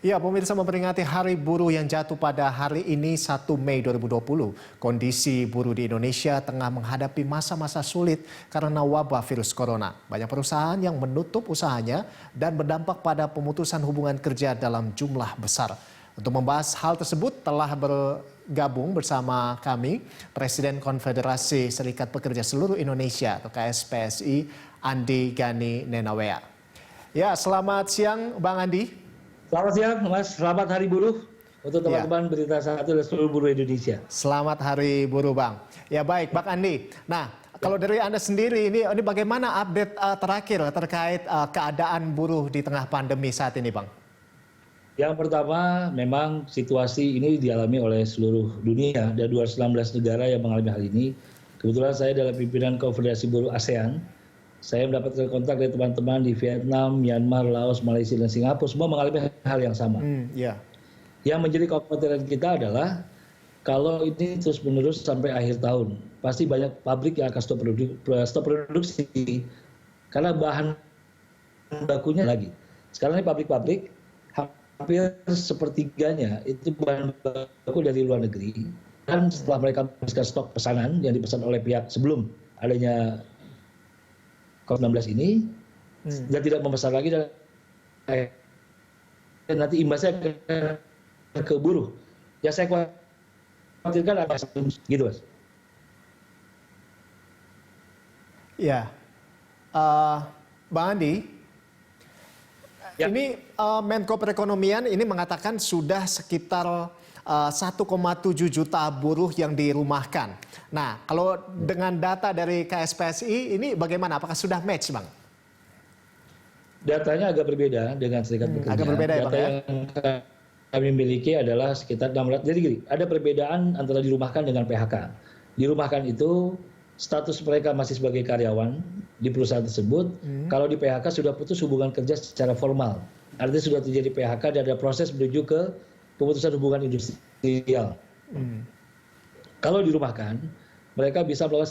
Ya, pemirsa memperingati Hari Buruh yang jatuh pada hari ini 1 Mei 2020. Kondisi buruh di Indonesia tengah menghadapi masa-masa sulit karena wabah virus corona. Banyak perusahaan yang menutup usahanya dan berdampak pada pemutusan hubungan kerja dalam jumlah besar. Untuk membahas hal tersebut telah bergabung bersama kami Presiden Konfederasi Serikat Pekerja Seluruh Indonesia atau KSPSI, Andi Gani Nenawea. Ya, selamat siang Bang Andi. Selamat siang, Mas. Selamat Hari Buruh untuk teman-teman Berita Satu dan seluruh buruh Indonesia. Selamat Hari Buruh, Bang. Ya baik, Bang Andi. Nah, kalau dari Anda sendiri ini bagaimana update terakhir terkait keadaan buruh di tengah pandemi saat ini, Bang? Yang pertama, memang situasi ini dialami oleh seluruh dunia. Ada 219 negara yang mengalami hal ini. Kebetulan saya dalam pimpinan Konfederasi Buruh ASEAN. Saya mendapatkan kontak dari teman-teman di Vietnam, Myanmar, Laos, Malaysia, dan Singapura. Semua mengalami hal yang sama. Yang menjadi kekhawatiran kita adalah kalau ini terus-menerus sampai akhir tahun, pasti banyak pabrik yang akan stop produksi. Karena bahan bakunya lagi. Sekarang ini pabrik-pabrik hampir sepertiganya itu bahan baku dari luar negeri. Dan setelah mereka habiskan stok pesanan yang dipesan oleh pihak sebelum adanya COVID-19 ini, dan tidak memesan lagi dan nanti imbasnya ke buruh. Ya saya khawatirkan ada gitu, Mas. Ya, Bang Andi, ya. Ini Menko Perekonomian ini mengatakan sudah sekitar 1,7 juta buruh yang dirumahkan. Nah, kalau dengan data dari KSPSI ini bagaimana? Apakah sudah match, Bang? Datanya agak berbeda dengan Serikat Pekerja. Agak berbeda ya, Bang, yang kami miliki adalah sekitar 600. Jadi gini, ada perbedaan antara dirumahkan dengan PHK. Dirumahkan itu status mereka masih sebagai karyawan di perusahaan tersebut. Kalau di PHK sudah putus hubungan kerja secara formal. Artinya sudah terjadi PHK dan ada proses menuju ke pemutusan hubungan industrial. Kalau dirumahkan, mereka bisa melakukan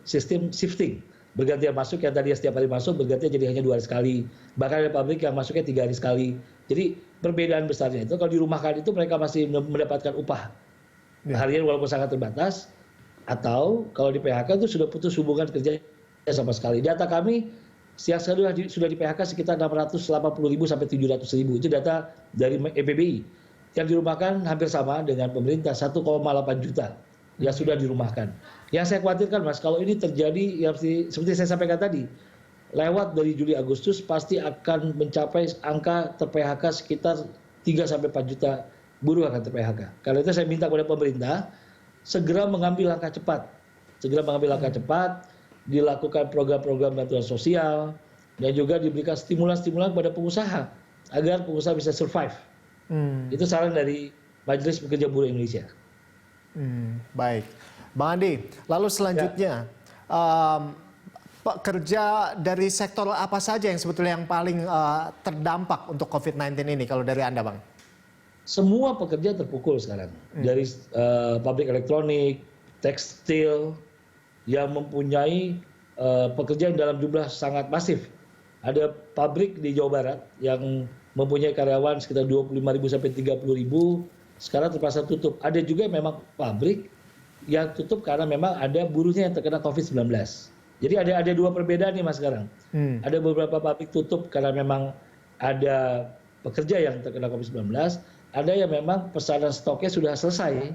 sistem shifting. Bergantian masuk, yang tadi setiap hari masuk, bergantian jadi hanya 2 hari sekali. Bahkan ada pabrik yang masuknya 3 hari sekali. Jadi perbedaan besarnya itu, kalau dirumahkan itu mereka masih mendapatkan upah harian walaupun sangat terbatas. Atau kalau di PHK itu sudah putus hubungan kerja sama sekali. Data kami, siang sekali sudah di PHK sekitar 680.000 sampai 700.000. Itu data dari EPBI. Yang dirumahkan hampir sama dengan pemerintah, 1,8 juta yang sudah dirumahkan. Yang saya khawatirkan, Mas, kalau ini terjadi yang seperti saya sampaikan tadi, lewat dari Juli Agustus pasti akan mencapai angka ter-PHK sekitar 3-4 juta buruh akan ter-PHK. Karena itu saya minta kepada pemerintah segera mengambil langkah cepat. Dilakukan program-program bantuan sosial, dan juga diberikan stimulan-stimulan kepada pengusaha agar pengusaha bisa survive. Itu saran dari Majelis Pekerja Buruh Indonesia. Baik, Bang Andi. Lalu selanjutnya, pekerja dari sektor apa saja yang sebetulnya yang paling terdampak untuk COVID-19 ini kalau dari Anda, Bang? Semua pekerja terpukul sekarang. Dari pabrik elektronik, tekstil, yang mempunyai pekerja yang dalam jumlah sangat masif. Ada pabrik di Jawa Barat yang mempunyai karyawan sekitar 25.000 sampai 30.000, sekarang terpaksa tutup. Ada juga memang pabrik yang tutup karena memang ada buruhnya yang terkena COVID-19. Jadi ada 2 perbedaan nih, Mas, sekarang. Ada beberapa pabrik tutup karena memang ada pekerja yang terkena COVID-19, ada yang memang pesanan stoknya sudah selesai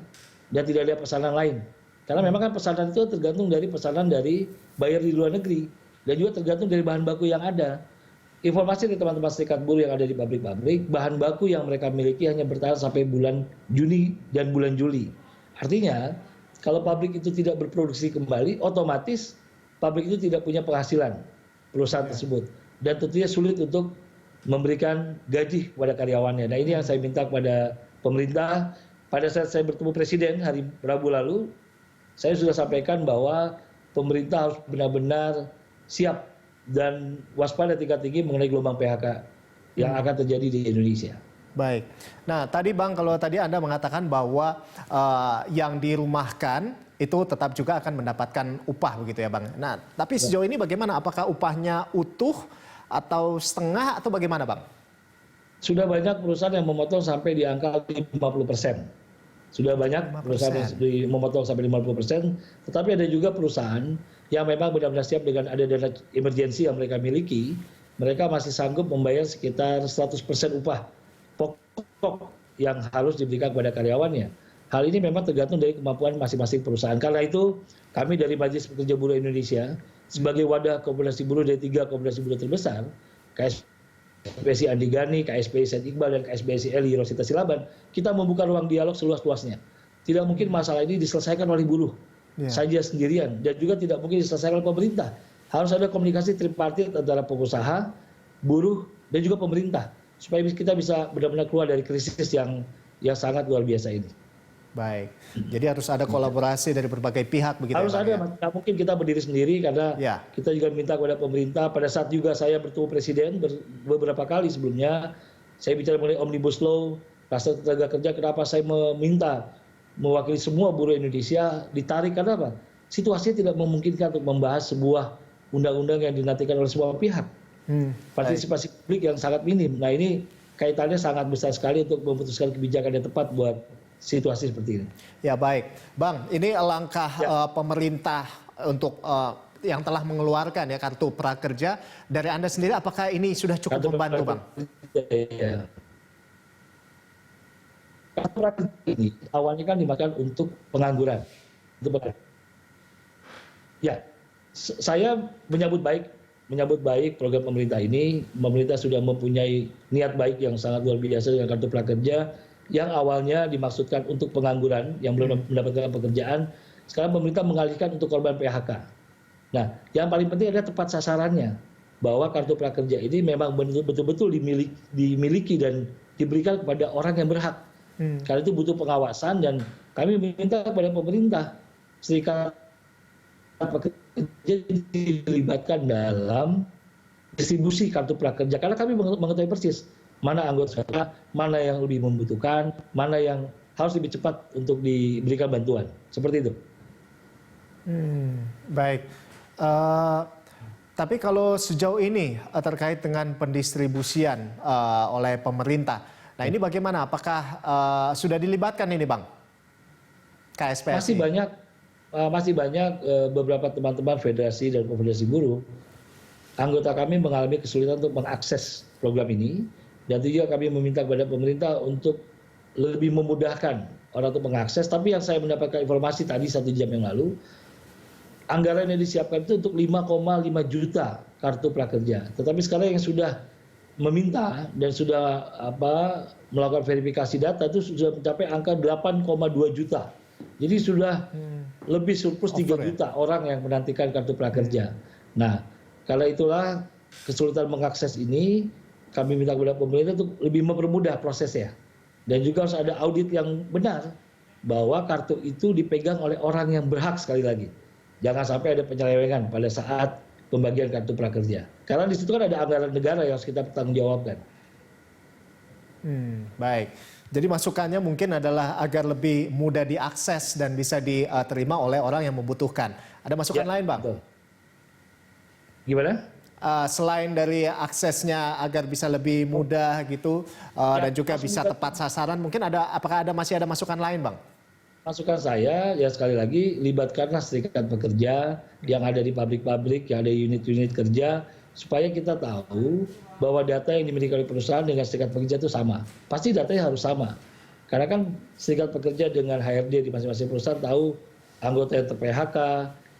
dan tidak ada pesanan lain. Karena memang kan pesanan itu tergantung dari pesanan dari buyer di luar negeri dan juga tergantung dari bahan baku yang ada. Informasi dari teman-teman serikat buruh yang ada di pabrik-pabrik, bahan baku yang mereka miliki hanya bertahan sampai bulan Juni dan bulan Juli. Artinya, kalau pabrik itu tidak berproduksi kembali, otomatis pabrik itu tidak punya penghasilan perusahaan tersebut. Dan tentunya sulit untuk memberikan gaji kepada karyawannya. Nah, ini yang saya minta kepada pemerintah. Pada saat saya bertemu Presiden hari Rabu lalu, saya sudah sampaikan bahwa pemerintah harus benar-benar siap dan waspada tingkat tinggi mengenai gelombang PHK yang akan terjadi di Indonesia. Baik. Nah, tadi Bang, kalau tadi Anda mengatakan bahwa yang dirumahkan itu tetap juga akan mendapatkan upah begitu ya, Bang. Nah, tapi sejauh ini bagaimana? Apakah upahnya utuh atau setengah atau bagaimana, Bang? sudah banyak perusahaan yang memotong sampai di angka 50%. Sudah banyak perusahaan yang memotong sampai 50%, tetapi ada juga perusahaan yang memang benar-benar siap dengan ada dana emergensi yang mereka miliki, mereka masih sanggup membayar sekitar 100% upah pokok yang harus diberikan kepada karyawannya. Hal ini memang tergantung dari kemampuan masing-masing perusahaan. Karena itu, kami dari Majelis Pekerja Buruh Indonesia, sebagai wadah komunitas buruh dari 3 komunitas buruh terbesar, KSPSI Andi Gani, KSPSI Said Iqbal, dan KSPSI Eli Rosita Silaban, kita membuka ruang dialog seluas-luasnya. Tidak mungkin masalah ini diselesaikan oleh buruh saja sendirian, dan juga tidak mungkin diselesaikan oleh pemerintah. Harus ada komunikasi tripartit antara pengusaha, buruh, dan juga pemerintah, supaya kita bisa benar-benar keluar dari krisis yang sangat luar biasa ini. Baik, jadi harus ada kolaborasi dari berbagai pihak begitu. Harus ya, ada, tidak mungkin kita berdiri sendiri, karena kita juga minta kepada pemerintah. Pada saat juga saya bertemu Presiden beberapa kali sebelumnya, saya bicara mengenai Omnibus Law, Kluster Tenaga Kerja, kenapa saya meminta mewakili semua buruh Indonesia ditarik, karena apa? Situasinya tidak memungkinkan untuk membahas sebuah undang-undang yang dinantikan oleh semua pihak. Partisipasi publik yang sangat minim. Nah, ini kaitannya sangat besar sekali untuk memutuskan kebijakan yang tepat buat situasi seperti ini. Ya, baik. Bang, ini langkah pemerintah untuk yang telah mengeluarkan ya kartu prakerja. Dari Anda sendiri, apakah ini sudah cukup membantu, Bang? Ya. Kartu prakerja ini awalnya kan dimakan untuk pengangguran. Ya, saya menyambut baik program pemerintah ini. Pemerintah sudah mempunyai niat baik yang sangat luar biasa dengan kartu prakerja, yang awalnya dimaksudkan untuk pengangguran yang belum mendapatkan pekerjaan, sekarang pemerintah mengalihkan untuk korban PHK. Nah, yang paling penting adalah tepat sasarannya, bahwa kartu prakerja ini memang betul-betul dimiliki dan diberikan kepada orang yang berhak. Karena itu butuh pengawasan, dan kami meminta kepada pemerintah, serikat pekerja dilibatkan dalam distribusi kartu prakerja, karena kami mengetahui persis mana anggota, mana yang lebih membutuhkan, mana yang harus lebih cepat untuk diberikan bantuan. Seperti itu. Baik. Tapi kalau sejauh ini terkait dengan pendistribusian oleh pemerintah, nah ini bagaimana? Apakah sudah dilibatkan ini, Bang? KSPSI? Masih banyak beberapa teman-teman federasi dan konfederasi buruh, anggota kami mengalami kesulitan untuk mengakses program ini. Dan juga kami meminta kepada pemerintah untuk lebih memudahkan orang untuk mengakses. Tapi yang saya mendapatkan informasi tadi 1 jam yang lalu, anggaran yang disiapkan itu untuk 5,5 juta kartu prakerja. Tetapi sekarang yang sudah meminta dan sudah melakukan verifikasi data itu sudah mencapai angka 8,2 juta. Jadi sudah lebih surplus 3 juta orang yang menantikan kartu prakerja. Nah, karena itulah kesulitan mengakses ini, kami minta kepada pemerintah untuk lebih mempermudah prosesnya. Dan juga harus ada audit yang benar bahwa kartu itu dipegang oleh orang yang berhak sekali lagi. Jangan sampai ada penyelewengan pada saat pembagian kartu prakerja. Karena di situ kan ada anggaran negara yang harus kita pertanggungjawabkan. Baik. Jadi masukannya mungkin adalah agar lebih mudah diakses dan bisa diterima oleh orang yang membutuhkan. Ada masukan lain, Bang? Betul. Gimana? Selain dari aksesnya agar bisa lebih mudah gitu dan juga bisa tepat sasaran, mungkin apakah masih ada masukan lain, Bang? Masukan saya ya sekali lagi, libatkanlah serikat pekerja yang ada di pabrik-pabrik, yang ada unit-unit kerja, supaya kita tahu bahwa data yang dimiliki oleh perusahaan dengan serikat pekerja itu sama. Pasti datanya harus sama. Karena kan serikat pekerja dengan HRD di masing-masing perusahaan tahu anggota yang ter-PHK,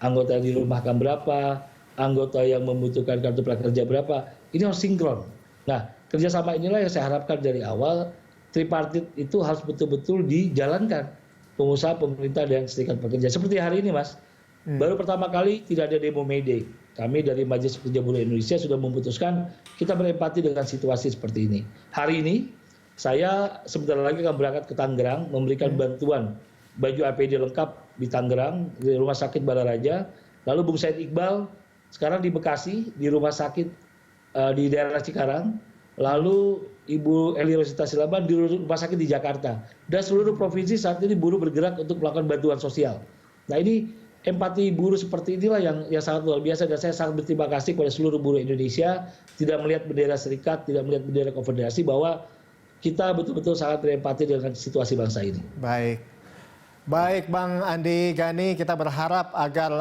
anggota yang dirumahkan berapa, anggota yang membutuhkan kartu prakerja berapa. Ini harus sinkron. Nah, kerjasama inilah yang saya harapkan dari awal, tripartit itu harus betul-betul dijalankan. Pengusaha, pemerintah, dan serikat pekerja. Seperti hari ini, Mas. Baru pertama kali tidak ada demo May Day. Kami dari Majelis Pekerja Buruh Indonesia sudah memutuskan kita berempati dengan situasi seperti ini. Hari ini, saya sebentar lagi akan berangkat ke Tangerang, memberikan bantuan baju APD lengkap di Tangerang, di Rumah Sakit Balaraja. Lalu Bung Said Iqbal sekarang di Bekasi, di rumah sakit di daerah Cikarang, lalu Ibu Eli Rosita Silaban di rumah sakit di Jakarta. Dan seluruh provinsi saat ini buruh bergerak untuk melakukan bantuan sosial. Nah, ini empati buruh seperti inilah yang sangat luar biasa, dan saya sangat berterima kasih kepada seluruh buruh Indonesia, tidak melihat bendera serikat, tidak melihat bendera konfederasi, bahwa kita betul-betul sangat berempati dengan situasi bangsa ini. Baik Bang Andi Gani, kita berharap agar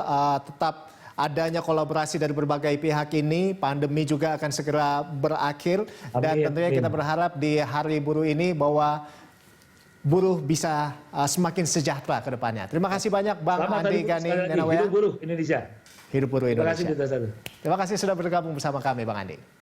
tetap adanya kolaborasi dari berbagai pihak ini, pandemi juga akan segera berakhir. Dan tentunya kita berharap di Hari Buruh ini bahwa buruh bisa semakin sejahtera ke depannya. Terima kasih banyak Bang Andi Gani Nenawea. Hidup buruh Indonesia. Hidup buruh Indonesia. Terima kasih. Terima kasih sudah bergabung bersama kami Bang Andi.